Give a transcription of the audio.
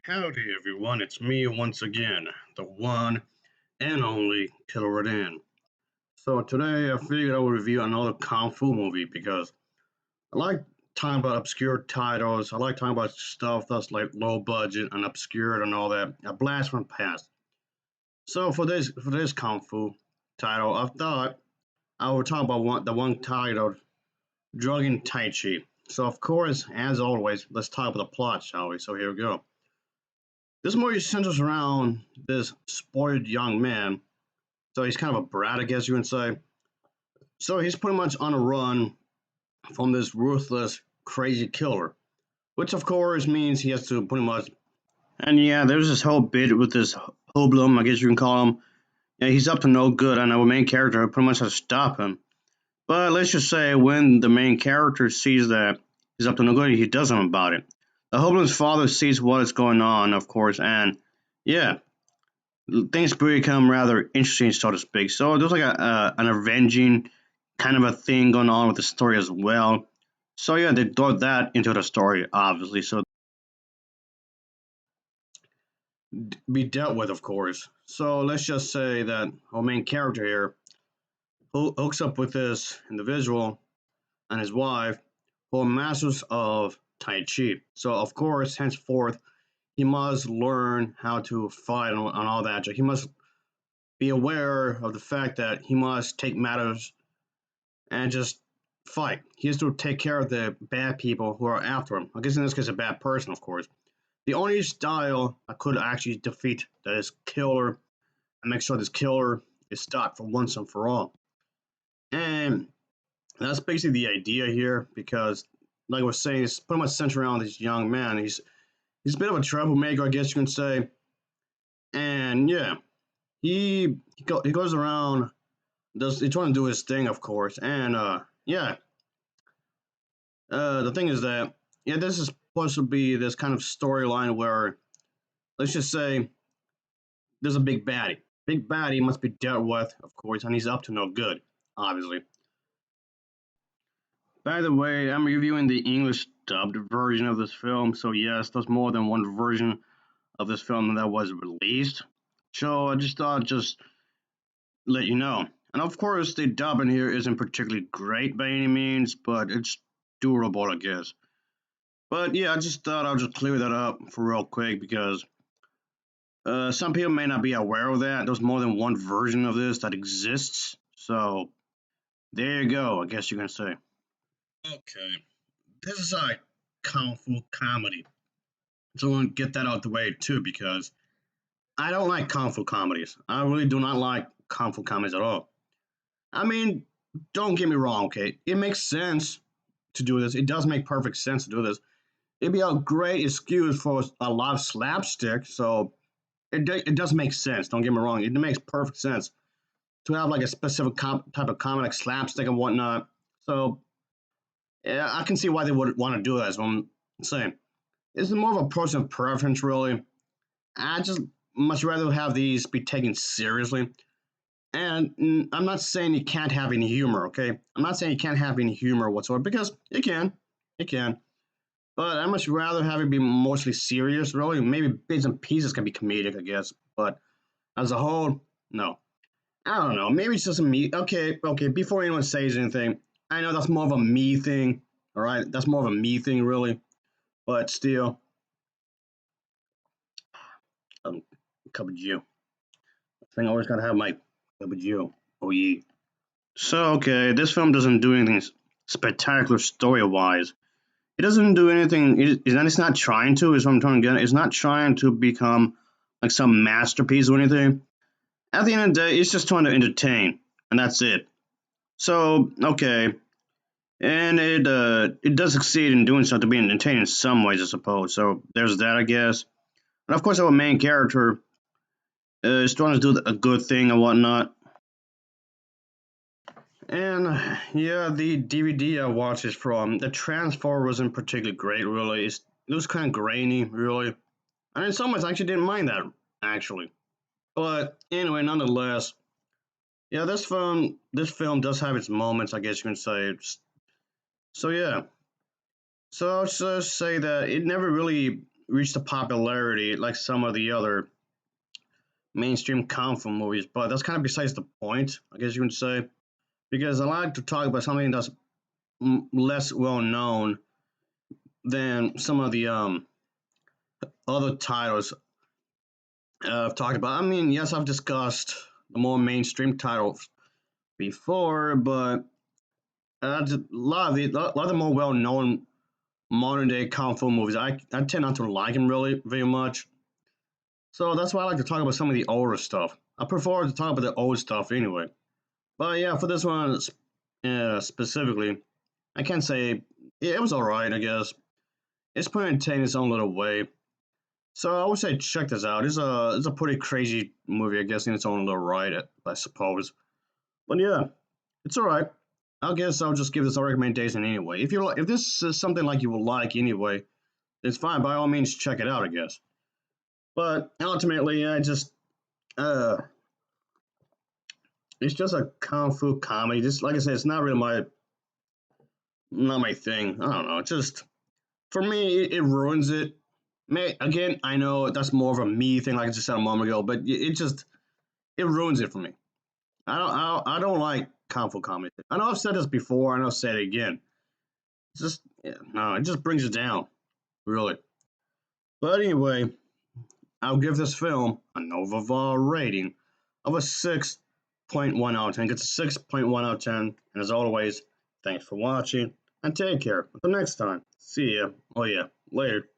Howdy, everyone. It's me once again, the one and only Killer Rodan. So today I figured I would review another Kung Fu movie because I like talking about obscure titles. I like talking about stuff that's like low budget and obscure and all that. A blast from the past. So for this Kung Fu title, I thought I would talk about the one titled Drunken Tai Chi. So of course, as always, let's talk about the plot, shall we? So here we go. This movie centers around this spoiled young man. So he's kind of a brat, I guess you would say. So he's pretty much on a run from this ruthless, crazy killer, which of course means he has to pretty much. And yeah, there's this whole bit with this hoodlum, I guess you can call him. Yeah, he's up to no good, and our main character pretty much has to stop him. But let's just say when the main character sees that he's up to no good, he does something about it. The hoodlum's father sees what is going on, of course, and yeah, things become rather interesting, so to speak. So there's like an avenging kind of a thing going on with the story as well. So yeah, they brought that into the story, obviously. So be dealt with, of course. So let's just say that our main character here hooks up with this individual and his wife, who are masters of Tai Chi. So of course, henceforth, he must learn how to fight and all that. So he must be aware of the fact that he must take matters and just fight. He has to take care of the bad people who are after him. I guess in this case, a bad person, of course. The only style I could actually defeat that is killer and make sure this killer is stopped for once and for all. And that's basically the idea here because, like I was saying, it's pretty much centered around this young man. He's a bit of a troublemaker, I guess you can say. And yeah, he goes around, he's trying to do his thing, of course. And yeah, the thing is that yeah, this is supposed to be this kind of storyline where let's just say there's a big baddie. Big baddie must be dealt with, of course, and he's up to no good, obviously. By the way, I'm reviewing the English dubbed version of this film, so yes, there's more than one version of this film that was released. So I just thought I'd just let you know. And of course, the dub in here isn't particularly great by any means, but it's durable, I guess. But yeah, I just thought I'll just clear that up for real quick because some people may not be aware of that. There's more than one version of this that exists. So there you go, I guess you can say. Okay, this is a kung fu comedy. So I want to get that out the way too because I don't like kung fu comedies. I really do not like kung fu comedies at all. I mean, don't get me wrong, okay? It makes sense to do this. It does make perfect sense to do this. It'd be a great excuse for a lot of slapstick. So it does make sense. Don't get me wrong. It makes perfect sense to have like a specific type of comedy, like slapstick and whatnot. So yeah, I can see why they would want to do that. Is what I'm saying. It's more of a personal preference, really. I just much rather have these be taken seriously. And I'm not saying you can't have any humor, okay? I'm not saying you can't have any humor whatsoever because you can. You can. But I much rather have it be mostly serious, really. Maybe bits and pieces can be comedic, I guess. But as a whole, no. I don't know. Maybe it's just a me. Okay. Before anyone says anything, I know that's more of a me thing. All right, that's more of a me thing, really. But still, um, cup of Joe. I think I always gotta have my cup of Joe. Oh yeah. So okay, this film doesn't do anything spectacular story wise. It doesn't do anything. It's not trying to. Is what I'm trying to get. It's not trying to become like some masterpiece or anything. At the end of the day, it's just trying to entertain, and that's it. So okay, and it does succeed in doing so to be entertaining in some ways, I suppose. So there's that, I guess. And of course, our main character is trying to do a good thing and whatnot. And yeah, the DVD I watched is from the transfer wasn't particularly great, really. It was kind of grainy, really. And in some ways, I actually didn't mind that, actually. But anyway, nonetheless, yeah, this film does have its moments, I guess you can say. So yeah, so I'll just say that it never really. reach the popularity like some of the other mainstream kung fu movies, but that's kind of besides the point, I guess you would say, because I like to talk about something that's less well known than some of the other titles I've talked about. I mean, yes, I've discussed the more mainstream titles before, but a lot of the more well known modern day kung fu movies, I tend not to like them really very much. So that's why I like to talk about some of the older stuff. I prefer to talk about the old stuff anyway. But yeah, for this one specifically, I can say it was alright, I guess. It's pretty entertaining in its own little way. So I would say check this out. It's a pretty crazy movie, I guess, in its own little right, I suppose. But yeah, it's alright. I guess I'll just give this a recommendation anyway. If this is something like you will like anyway, it's fine. By all means, check it out, I guess. But ultimately, uh, it's just a kung fu comedy. Just like I said, it's not really not my thing. I don't know. It's just for me, it ruins it. Again, I know that's more of a me thing, like I just said a moment ago, but it ruins it for me. I don't like kung fu comedy. I know I've said this before. I know I'll say it again. It's just yeah, no, it just brings it down, really. But anyway, I'll give this film an overall rating of a 6.1 out of 10. It's a 6.1 out of 10. And as always, thanks for watching and take care. Until next time, see ya. Oh yeah, later.